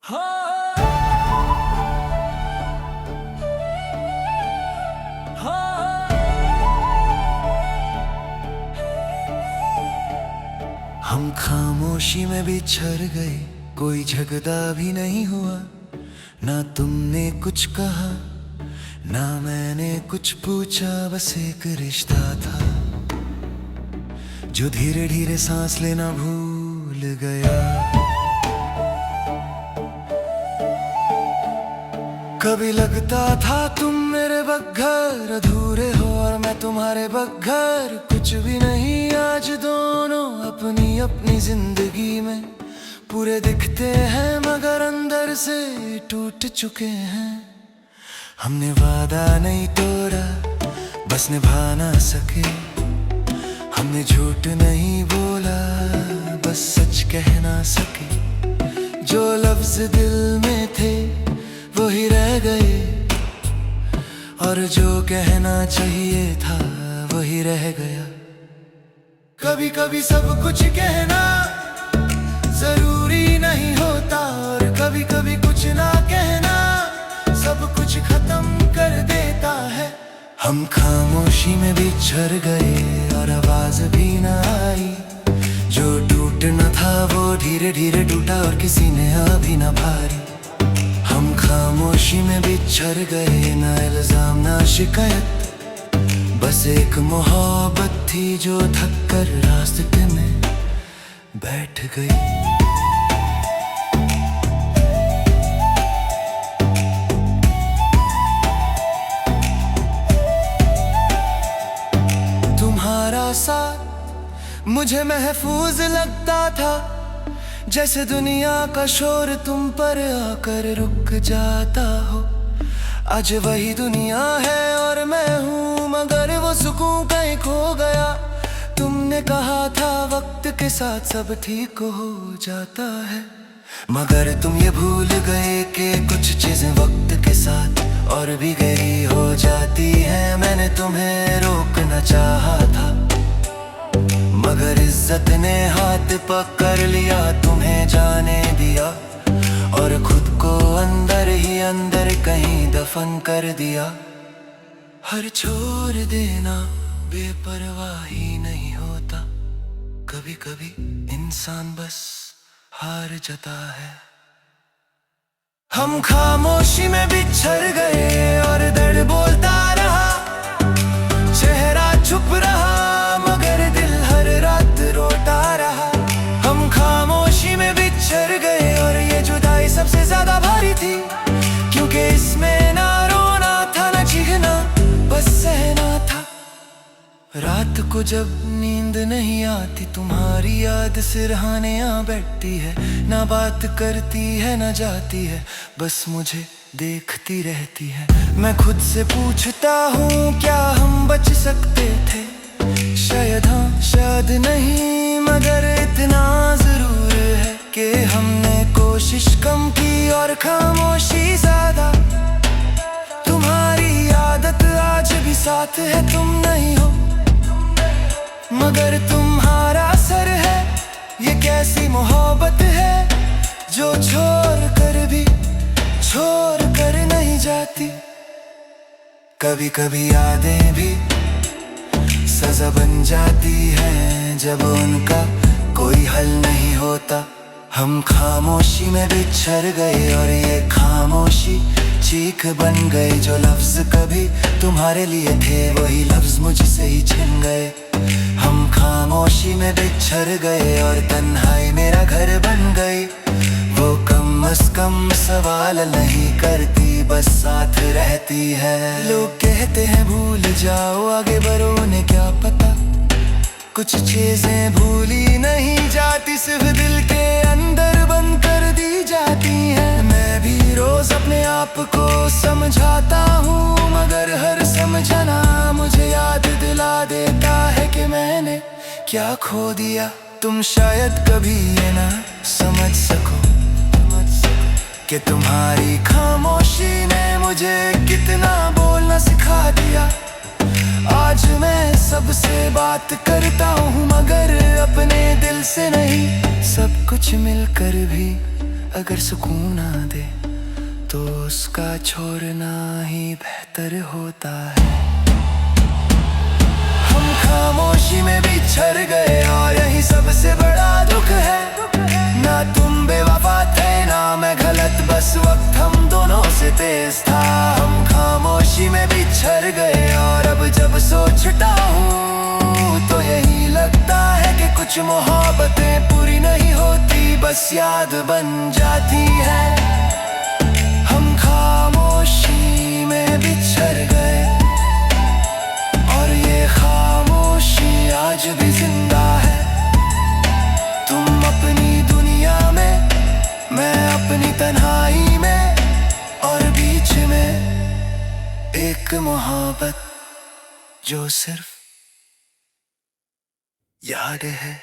हम खामोशी में बिछड़ गए, कोई झगड़ा भी नहीं हुआ। ना तुमने कुछ कहा ना मैंने कुछ पूछा, बस एक रिश्ता था जो धीरे धीरे सांस लेना भूल गया। कभी लगता था तुम मेरे बगैर अधूरे हो और मैं तुम्हारे बगैर कुछ भी नहीं। आज दोनों अपनी अपनी जिंदगी में पूरे दिखते हैं मगर अंदर से टूट चुके हैं। हमने वादा नहीं तोड़ा, बस निभा ना सके। हमने झूठ नहीं बोला, बस सच कह ना सके। जो लफ्ज दिल में थे वही रह गए और जो कहना चाहिए था वही रह गया। कभी कभी सब कुछ कहना जरूरी नहीं होता और कभी कभी कुछ ना कहना सब कुछ खत्म कर देता है। हम खामोशी में बिछड़ गए और आवाज भी ना आई। जो टूटना था वो धीरे धीरे टूटा और किसी ने अभी ना भारी। हम खामोशी में बिछड़ गए, ना इल्जाम ना शिकायत, बस एक मोहब्बत थी जो थक कर रास्ते में बैठ गई। तुम्हारा साथ मुझे महफूज लगता था, जैसे दुनिया का शोर तुम पर आकर रुक जाता हो। आज वही दुनिया है और मैं हूँ, मगर वो सुकून कहीं खो गया। तुमने कहा था वक्त के साथ सब ठीक हो जाता है, मगर तुम ये भूल गए कि कुछ चीजें वक्त के साथ और भी गहरी हो जाती हैं। मैंने तुम्हें रोकना चाहा था मगर इज्जत ने हाथ पकड़ लिया, तुम्हें जाने दिया और खुद को अंदर ही अंदर कहीं दफन कर दिया। हर छोड़ देना बेपरवाही नहीं होता, कभी कभी इंसान बस हार जाता है। हम खामोशी में बिछड़ गए और दर्द बोलता रहा, चेहरा चुप रहा मगर दिल हर रात रोता रहा। हम खामोशी में बिछड़ गए और ये जुदाई सबसे ज्यादा भारी थी, क्योंकि इसमें ना रोना था ना चीखना, बस सहना था। रात को जब नींद नहीं आती तुम्हारी याद सिरहाने आ बैठती है। ना बात करती है ना जाती है, बस मुझे देखती रहती है। मैं खुद से पूछता हूँ क्या हम बच सकते थे? शायद हाँ शायद नहीं, मगर इतना जरूर है कि हमने कोशिश कम की और खामोशी ज्यादा। तुम्हारी आदत आज भी साथ है, तुम नहीं हो मगर तुम्हारा असर है। ये कैसी मोहब्बत है जो छोड़ कर भी छोड़ कर नहीं जाती। कभी कभी यादें भी सजा बन जाती हैं जब उनका कोई हल नहीं होता। हम खामोशी में बिछड़ गए और ये खामोशी चीख बन गई। जो लफ्ज कभी तुम्हारे लिए थे वही लफ्ज मुझसे ही छिन गए। हम खामोशी में बिछड़ गए और तन्हाई मेरा घर बन गई। वो कम अज कम सवाल नहीं करती, बस साथ रहती है। लोग कहते हैं भूल जाओ आगे बढ़ो, उन्हें क्या पता कुछ चीजें भूली नहीं जाती, सिर्फ दिल के अंदर बंद कर दी जाती हैं। मैं भी रोज अपने आप को समझाता हूँ मगर हर समझना मुझे याद दिला देता है कि मैंने क्या खो दिया। तुम शायद कभी ये ना समझ सको कि तुम्हारी खामोशी ने मुझे कितना बोलना सिखा दिया। आज मैं सबसे बात करता हूँ मगर अपने दिल से नहीं, सब कुछ मिलकर भी अगर सुकून ना दे तो उसका छोड़ना ही बेहतर होता है। हम खामोशी में बिछड़ गए और यही सबसे बड़ा दुख है। ना तुम बेवफा थे ना मैं गलत, बस वक्त हम दोनों से तेज था। हम खामोशी में बिछड़ गए और अब जब सोचता हूँ तो यही लगता है कि कुछ मोहब्बतें पूरी नहीं होती, बस याद बन जाती है। हम खामोशी में बिछड़ गए और ये खामोशी आज भी जिंदा है। तुम अपनी दुनिया में, मैं अपनी तन्हाई में, और बीच में एक मोहब्बत जो सिर्फ याद है।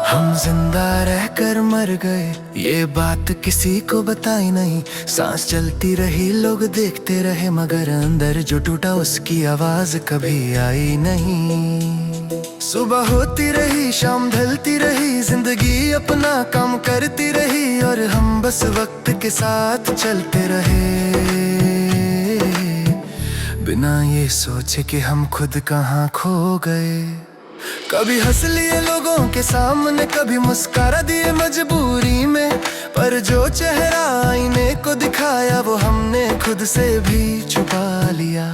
हम जिंदा रहकर मर गए, ये बात किसी को बताई नहीं। सांस चलती रही, लोग देखते रहे, मगर अंदर जो टूटा उसकी आवाज कभी आई नहीं। सुबह होती रही, शाम ढलती रही, जिंदगी अपना काम करती रही और हम बस वक्त के साथ चलते रहे, बिना ये सोचे कि हम खुद कहाँ खो गए। कभी हंस लिए लोगों के सामने, कभी मुस्कुरा दिए मजबूरी में, पर जो चेहरा आईने को दिखाया वो हमने खुद से भी छुपा लिया।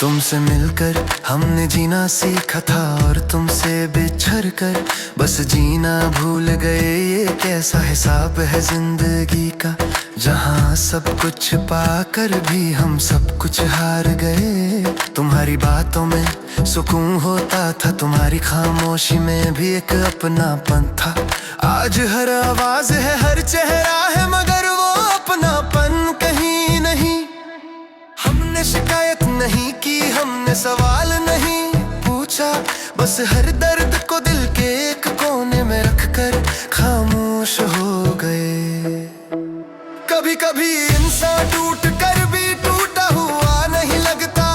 तुमसे मिलकर हमने जीना सीखा था और तुमसे बिछड़ कर बस जीना भूल गए। ये कैसा हिसाब है जिंदगी का, जहाँ सब कुछ पाकर भी हम सब कुछ हार गए। तुम्हारी बातों में सुकून होता था, तुम्हारी खामोशी में भी एक अपनापन था। आज हर आवाज है, हर चेहरा है, मगर वो अपनापन कहीं नहीं। हमने शिकायत नहीं की, हमने सवाल नहीं पूछा, बस हर दर्द को दिल के एक कोने में रखकर खामोश हो गए। कभी कभी इंसान टूट कर भी टूटा हुआ नहीं लगता,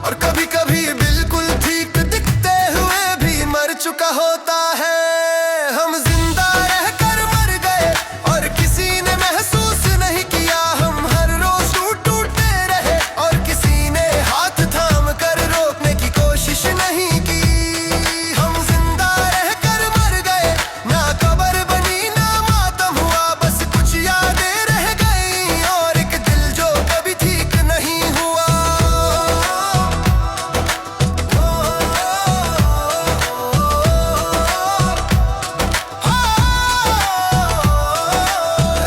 और कभी कभी बिल्कुल ठीक दिखते हुए भी मर चुका होता है। हम जिंदा रहकर मर गए और किसी ने महसूस नहीं किया। हम हर रोज टूटते रहे और किसी ने हाथ थाम कर रोकने की कोशिश नहीं की। हम जिंदा रहकर मर गए, ना कब्र बनी ना मातम हुआ, बस कुछ यादें रह गई और एक दिल जो कभी ठीक नहीं हुआ।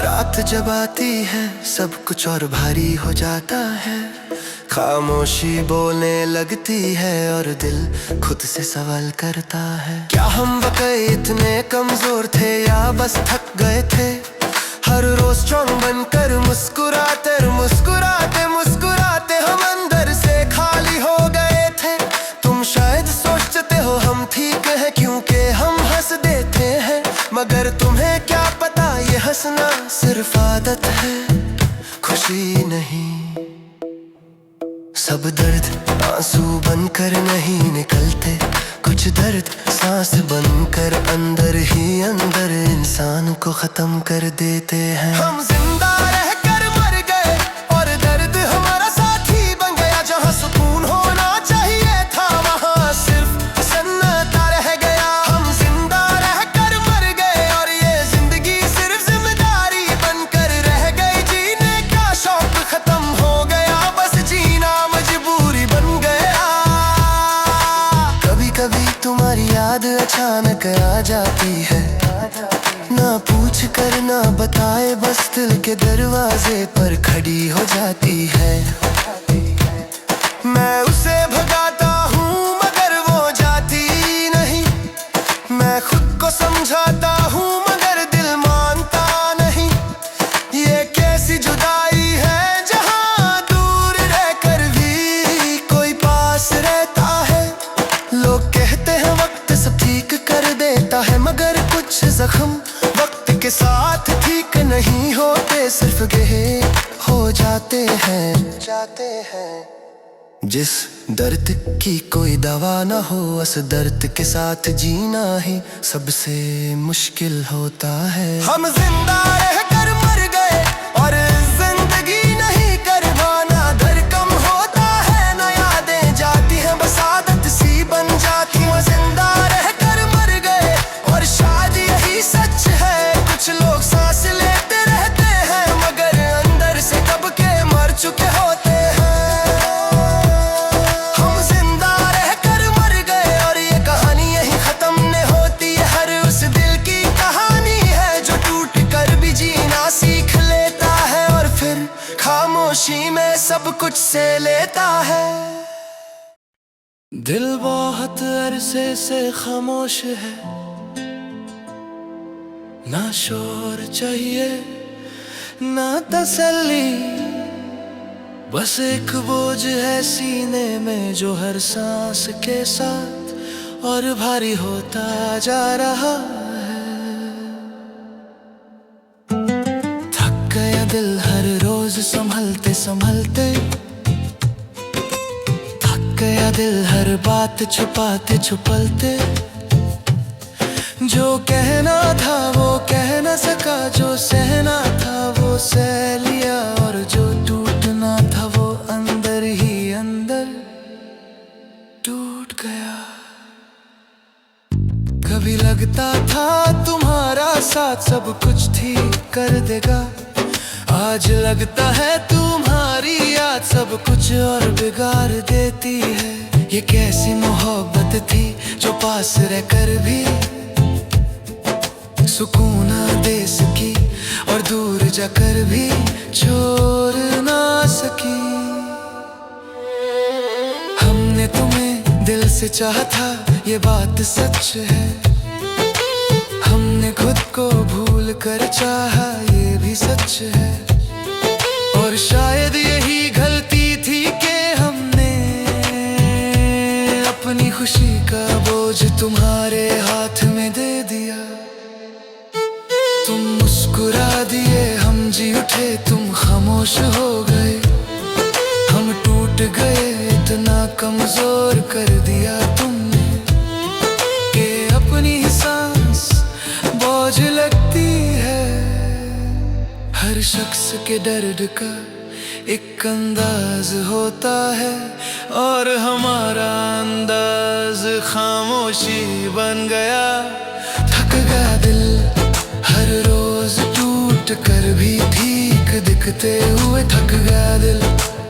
रात जब आती है सब कुछ और भारी हो जाता है, खामोशी बोलने लगती है और दिल खुद से सवाल करता है। क्या हम वाकई इतने कमजोर थे या बस थक गए थे? हर रोज स्ट्रॉन्ग बनकर मुस्कुराते मुस्कुराते मुस्कुराते हम अंदर से खाली हो गए थे। तुम शायद सोचते हो हम ठीक है क्योंकि हम हंस देते हैं, मगर तुम्हें क्या पता ये हंसना सिर्फ आदत है, खुशी नहीं। सब दर्द आंसू बनकर नहीं निकलते, कुछ दर्द सांस बनकर अंदर ही अंदर इंसान को खत्म कर देते हैं। हम जिंदा रहकर मर गए और दर्द हमारा साथी बन गया। जहाँ सुकून होना चाहिए था वहाँ सिर्फ सन्नाटा रह गया। हम जिंदा रहकर मर गए और ये जिंदगी सिर्फ जिम्मेदारी बनकर रह गई। जीने का शौक खत्म हो गया, बस जीना मजबूरी बन गया। कभी कभी तुम्हारी याद अचानक आ जाती है, ना पूछ कर ना बताए बस दिल के दरवाजे पर खड़ी हो जाती है। मैं उसे भगाता हूँ मगर वो जाती नहीं, साथ ठीक नहीं होते, सिर्फ गहे हो जाते हैं। जिस दर्द की कोई दवा न हो, उस दर्द के साथ जीना ही सबसे मुश्किल होता है। हम जिंदा रहकर मर गए और जिंदगी नहीं करवाना, दर कम होता है न यादें जाती हैं, बस आदत सी बन जाती हैं। जिंदा रहकर मर गए और शायद यही सच है, कुछ लोग सांस लेते रहते हैं मगर अंदर से कब के मर चुके होते हैं। हम जिंदा रहकर मर गए और ये कहानी यही खत्म नहीं होती है। हर उस दिल की कहानी है जो टूट कर भी जीना सीख लेता है और फिर खामोशी में सब कुछ से लेता है। दिल बहुत अरसे से खामोश है, ना शोर चाहिए ना तसल्ली, बस एक बोझ है सीने में जो हर सांस के साथ और भारी होता जा रहा है। थक गया दिल हर रोज संभलते संभलते, थक गया दिल हर बात छुपाते छुपलते। जो कहना था वो कह न सका, जो सहना था वो सह लिया और जो टूटना था वो अंदर ही अंदर टूट गया। कभी लगता था तुम्हारा साथ सब कुछ ठीक कर देगा, आज लगता है तुम्हारी याद सब कुछ और बिगाड़ देती है। ये कैसी मोहब्बत थी जो पास रहकर भी सुकून ना दे सकी और दूर जाकर भी छोड़ ना सकी। हमने तुम्हें दिल से चाहा था ये बात सच है, हमने खुद को भूल कर चाहा ये भी सच है। और शायद यही गलती थी कि हमने अपनी खुशी का बोझ तुम्हारे हाथ में दे दिया। तुम मुस्कुरा दिए हम जी उठे, तुम खामोश हो गए, हम टूट गए, इतना कमजोर कर दिया तुमने कि अपनी सांस बोझ लगती है। हर शख्स के दर्द का एक अंदाज होता है और हमारा अंदाज खामोशी बन गया। थक गया दिल हर रोज टूट कर भी ठीक दिखते हुए, थक गया दिल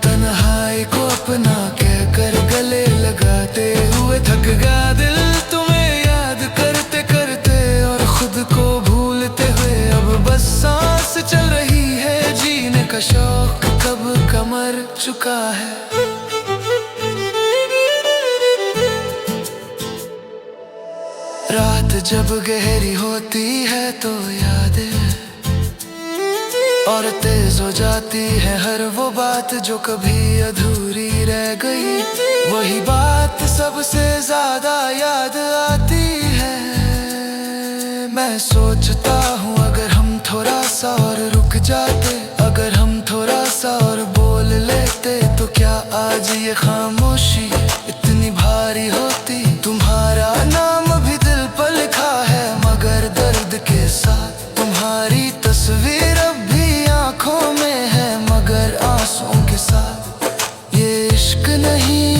तन्हाई को अपना कहकर गले लगाते हुए, थक गया दिल तुम्हें याद करते करते और खुद को भूलते हुए। अब बस सांस चल रही है, जीने का शौक कब का मर चुका है। रात जब गहरी होती है तो यादें और तेज हो जाती है हर वो बात जो कभी अधूरी रह गई। वही बात सबसे ज्यादा याद आती है। मैं सोचता हूँ अगर हम थोड़ा सा और रुक जाते, अगर हम थोड़ा सा और बोल लेते तो क्या आज ये खामोशी इतनी भारी होती। तुम्हारा नाम भी दिल पर लिखा है मगर दर्द के साथ, तुम्हारी तस्वीर अब भी आंखों में है मगर आंसुओं के साथ। ये इश्क नहीं,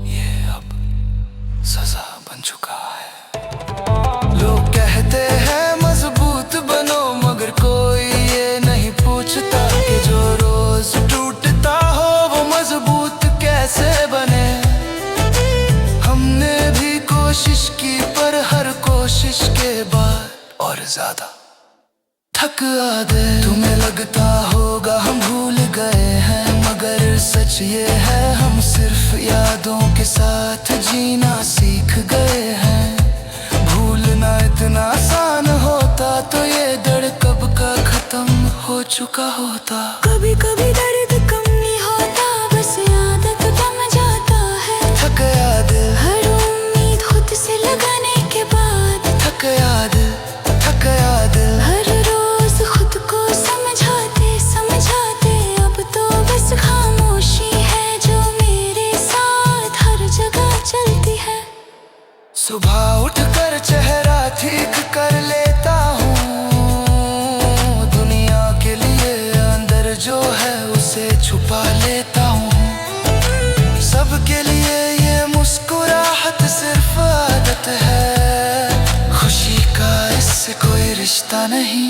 ये अब सजा बन चुका है। लोग कहते हैं मजबूत बनो मगर कोई ये नहीं पूछता कि जो रोज टूटता हो वो मजबूत कैसे बने। हमने भी कोशिश की पर हर कोशिश के बाद और ज्यादा थक आते। तुम्हें लगता होगा हम भूल गए हैं मगर सच ये है हम सिर्फ यादों के साथ जीना सीख गए हैं। भूलना इतना आसान होता तो ये दर्द कब का खत्म हो चुका होता। कभी कभी दर्द कम नहीं होता, बस आदत बन जाता है। थक गया दिल हर उम्मीद खुद से लगाने के बाद, थक गया दिल सुबह उठकर चेहरा ठीक कर लेता हूँ, दुनिया के लिए अंदर जो है उसे छुपा लेता हूँ। सबके लिए ये मुस्कुराहट सिर्फ आदत है, खुशी का इससे कोई रिश्ता नहीं।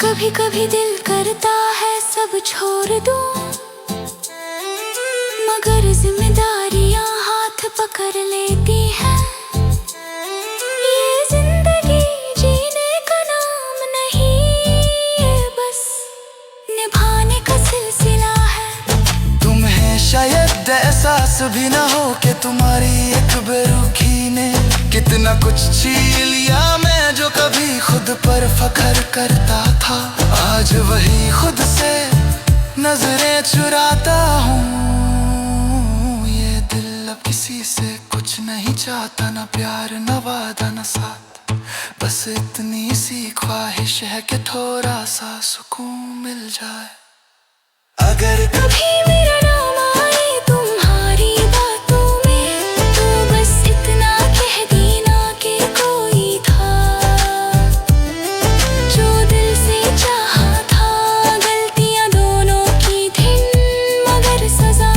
कभी कभी दिल करता है सब छोड़ दूं, मगर जिम्मेदारियां हाथ पकड़ लेती हैं। ये जिंदगी जीने का नाम नहीं, ये बस निभाने का सिलसिला है। तुम्हें शायद एहसास भी ना हो कि तुम्हारी एक बेरुखी ने कितना कुछ छीन लिया। मैं जो कभी खुद पर फख्र करता था, आज वही खुद से नजरें चुराता हूँ। ये दिल अब किसी से कुछ नहीं चाहता, ना प्यार ना वादा ना साथ, बस इतनी सी ख्वाहिश है कि थोड़ा सा सुकून मिल जाए। अगर कभी मेरा नाम आए तुम्हारी बातों में, तो बस इतना कह देना कि कोई था जो दिल से चाहा था। गलतियां दोनों की थी, मगर सजा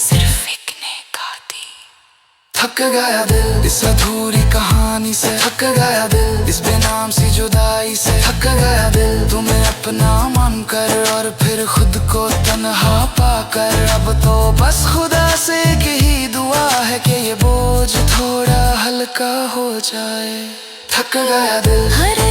सिर्फ एक ने का दी। थक गया दिल इस अधूरी कहानी से, थक गया दिल इस बेनाम सी जुदाई से, थक गया दिल तुम्हें अपना मान कर और फिर खुद को तन्हा पाकर। अब तो बस खुदा से यही दुआ है कि ये बोझ थोड़ा हल्का हो जाए। थक गया दिल हर